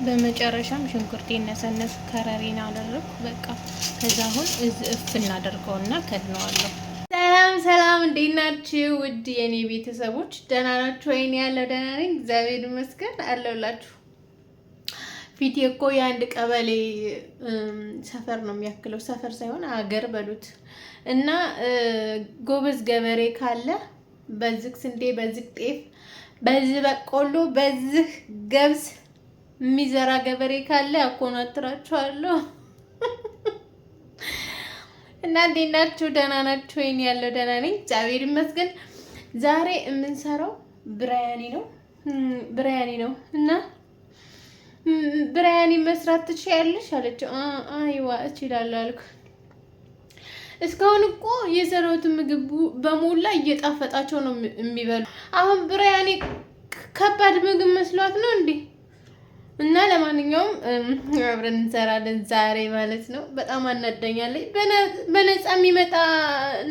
በመጨረሻም ሽንኩርቴን ነሰነስ ከረሪና አደረኩ። በቃ ከዛ አሁን እፍ እናደርገውና ከድነዋለሁ። ሰላም እንዴት ናችሁ? ውድ የኔ ቤተሰቦች ደህና ናችሁ? ወይኔ ያለው ደህና ነኝ፣ እግዚአብሔር ይመስገን አለሁላችሁ። ፊቴ እኮ የአንድ ቀበሌ ሰፈር ነው የሚያክለው፣ ሰፈር ሳይሆን ሀገር በሉት እና ጎበዝ ገበሬ ካለ በዚህ ስንዴ፣ በዚህ ጤፍ፣ በዚህ በቆሎ፣ በዚህ ገብስ የሚዘራ ገበሬ ካለ ያኮናትራችኋለሁ። እና እንዴት ናችሁ? ደህና ናችሁ? ወይኔ ያለው ደህና ነኝ እግዚአብሔር ይመስገን። ዛሬ የምንሰራው ብራያኒ ነው እና ብራያኒ መስራት ትችያለሽ አለችው። አይዋ እችላለሁ አልኩ። እስካሁን እኮ የሰራሁት ምግብ በሞላ እየጣፈጣቸው ነው የሚበሉ። አሁን ብራያኒ ከባድ ምግብ መስሏት ነው እንዴ? እና ለማንኛውም አብረን እንሰራለን ዛሬ ማለት ነው። በጣም አናደኛለች። በነፃ የሚመጣ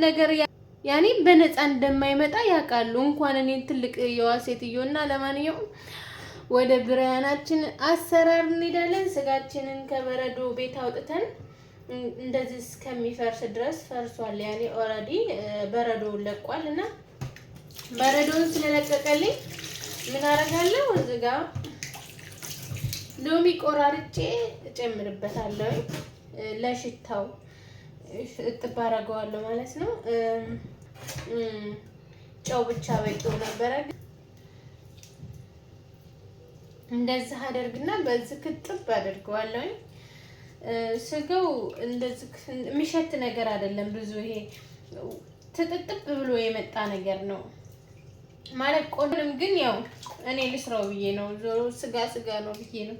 ነገር ያኔ በነፃ እንደማይመጣ ያውቃሉ። እንኳን እኔ ትልቅ የዋ ሴትዮ። እና ለማንኛውም ወደ ብራያናችን አሰራር እንሄዳለን። ስጋችንን ከበረዶ ቤት አውጥተን እንደዚህ እስከሚፈርስ ድረስ ፈርሷል። ያኔ ኦልሬዲ በረዶውን ለቋል። እና በረዶውን ስለለቀቀልኝ ምን አደርጋለሁ? እዚህ ጋር ሎሚ ቆራርጬ እጨምርበታለሁ። ለሽታው እጥብ አደርገዋለሁ ማለት ነው። ጨው ብቻ በቂው ነበረ። እንደዚህ አደርግና በዚህ ክትብ አደርገዋለሁ። ስጋው እንደዚህ የሚሸት ነገር አይደለም ብዙ። ይሄ ትጥጥብ ብሎ የመጣ ነገር ነው ማለት ቆንም፣ ግን ያው እኔ ልስራው ብዬ ነው። ዞሮ ስጋ ነው ብዬ ነው።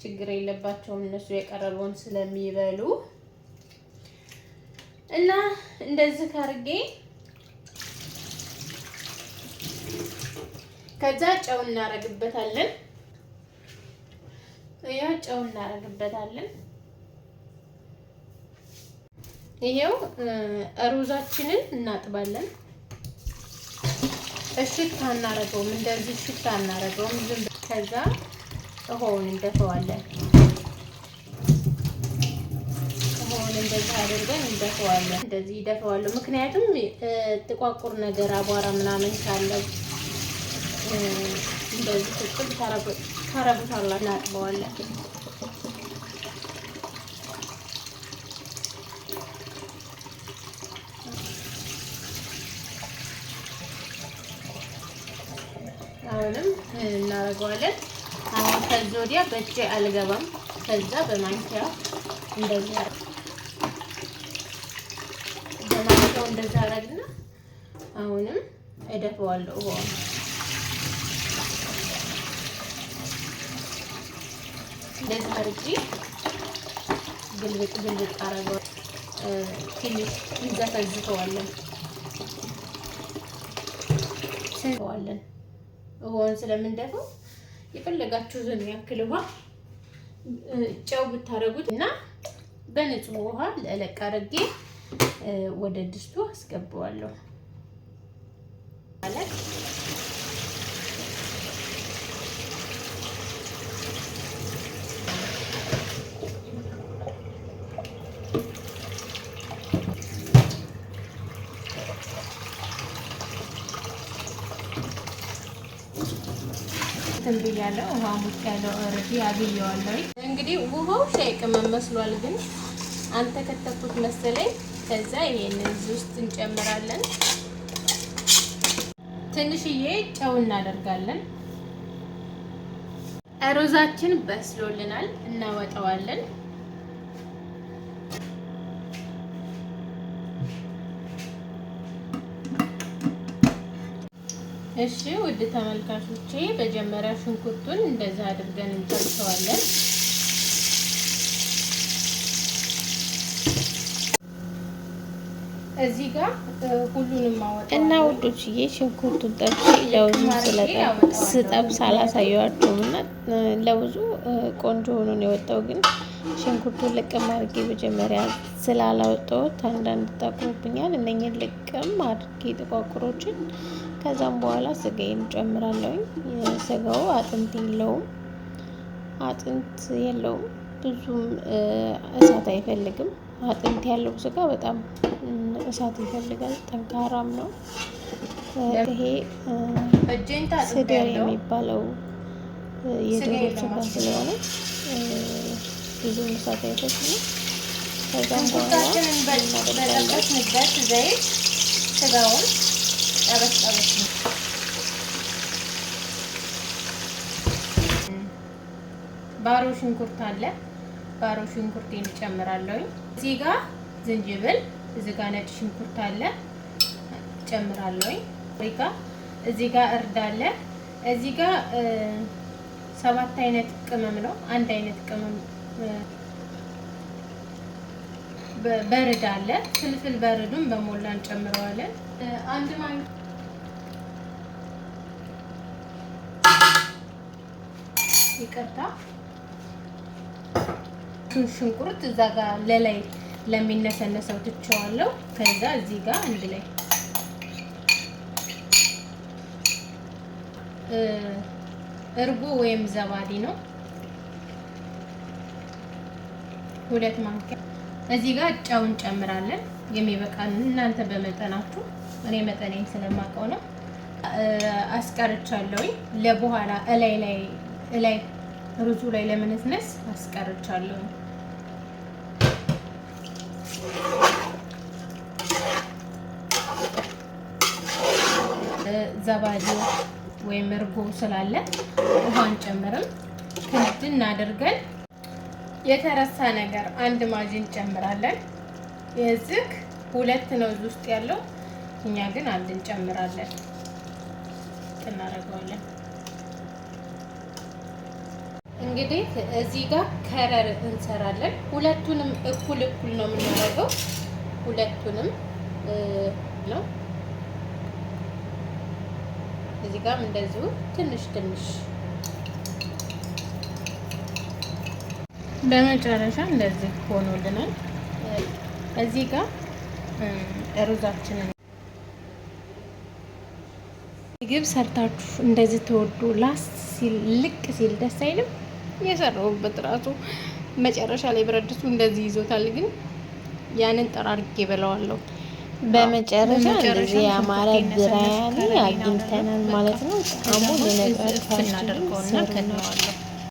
ችግር የለባቸውም እነሱ የቀረበውን ስለሚበሉ። እና እንደዚህ ካርጌ ከዛ ጨው እናረግበታለን። ጨው እናረግበታለን። ይሄው ሩዛችንን እናጥባለን። እሽት አናረገውም፣ እንደዚህ እሽት አናረገውም። ዝም ከዛ ውሃውን እንደፈዋለን። ውሃውን እንደዚህ አድርገን እንደፈዋለን። እንደዚህ ይደፈዋለሁ። ምክንያቱም ጥቋቁር ነገር አቧራ ምናምን ካለው እንደዚህ ጥቅም ታረጉታላችሁ። እናጥበዋለን። አሁንም እናደርገዋለን። አሁን ከዚህ ወዲያ በእጄ አልገባም። ከዛ በማንኪያ እንደዚህ በማንኪያው እንደዛ አደርግና አሁንም እደፈዋለሁ። ውሃው እንደዚህ አድርጌ ግልብጥ አደርገዋለሁ። ትንሽ እንዘፈዝፈዋለን። ውሃውን ስለምንደፈው የፈለጋችሁትን ያክል ውሃ ጨው ብታረጉት እና በንጹህ ውሃ ለለቅ አድርጌ ወደ ድስቱ አስገባዋለሁ ማለት ብያለሁ። ውሃ ሙቅ ያለው ኦልሬዲ አግየዋለሁ። እንግዲህ ውሃው ሻይ ቅመም መስሏል፣ ግን አንተ ከተኩት መሰለኝ። ከዛ ይሄንን እዚህ ውስጥ እንጨምራለን። ትንሽዬ ጨው እናደርጋለን። ሩዛችን በስሎልናል፣ እናወጣዋለን። እሺ ውድ ተመልካቾቼ፣ መጀመሪያ ሽንኩርቱን እንደዛ አድርገን እንጠብሰዋለን። እዚህ ጋር ሁሉንም ማወጣው እና ውዶችዬ፣ ሽንኩርቱን ጠብሼ ለውዙ ስጠብስ አላሳየኋችሁም እና ለውዙ ቆንጆ ሆኖ ነው የወጣው። ግን ሽንኩርቱን ልቅም አድርጌ መጀመሪያ ስላላወጣሁት አንዳንድ ጠቁሮብኛል። እነኝን ልቅም አድርጌ ጥቋቁሮችን ከዛም በኋላ ስጋዬን ጨምራለሁኝ። ስጋው አጥንት የለውም አጥንት የለውም፣ ብዙም እሳት አይፈልግም። አጥንት ያለው ስጋ በጣም እሳት ይፈልጋል፣ ጠንካራም ነው። ይሄ ስደር የሚባለው የዶሮ ስጋ ስለሆነ ብዙም እሳት አይፈልግም። ከዛም በኋላ በጠበስንበት ዘይት ስጋውን ጠበስ ጠበስ ነው። ባሮ ሽንኩርት አለ። ባሮ ሽንኩርቴን እጨምራለሁ። እዚህ ጋር ዝንጅብል፣ እዚህ ጋር ነጭ ሽንኩርት አለ እጨምራለሁ። እዚህ ጋር እርድ አለ። እዚህ ጋር 7 አይነት ቅመም ነው። አንድ አይነት ቅመም በርድ አለ። ፍልፍል በርዱን በሞላ እንጨምረዋለን። አንድ ማንኪያ ይቅርታ፣ ሽንኩርት እዛ ጋር ለላይ ለሚነሰነሰው ትቼዋለሁ። ከዛ እዚህ ጋር አንድ ላይ እርጎ ወይም ዘባዲ ነው 2 ማንኪያ። እዚህ ጋር ጨው እንጨምራለን የሚበቃን፣ እናንተ በመጠናችሁ። እኔ መጠኔን ስለማውቀው ነው። አስቀርቻለሁ ለበኋላ እላይ ሩዙ ላይ ለመነስነስ አስቀርቻለሁ። ዘባዲ ወይም እርጎ ስላለ ውሃ እንጨምርም። ክድን አድርገን የተረሳ ነገር አንድ ማጂ እንጨምራለን። የዚህ 2 ነው እዚህ ውስጥ ያለው፣ እኛ ግን አንድ እንጨምራለን። እናደርገዋለን። እንግዲህ እዚህ ጋር ከረር እንሰራለን። ሁለቱንም እኩል ነው የምናደርገው። ሁለቱንም ነው። እዚህ ጋርም እንደዚሁ ትንሽ በመጨረሻ እንደዚህ ሆኖልናል። እዚህ ጋር ሩዛችንን ምግብ ሰርታችሁ እንደዚህ ተወዱ ላስት ሲል ልቅ ሲል ደስ አይልም? የሰራሁበት ራሱ መጨረሻ ላይ ብረት ድስቱ እንደዚህ ይዞታል፣ ግን ያንን ጠራርጌ በለዋለሁ። በመጨረሻ እንደዚህ ያማረ ብራያኒ አግኝተናል ማለት ነው። ጣዕሙ ልነግራችሁ እናደርገውና ከነዋለሁ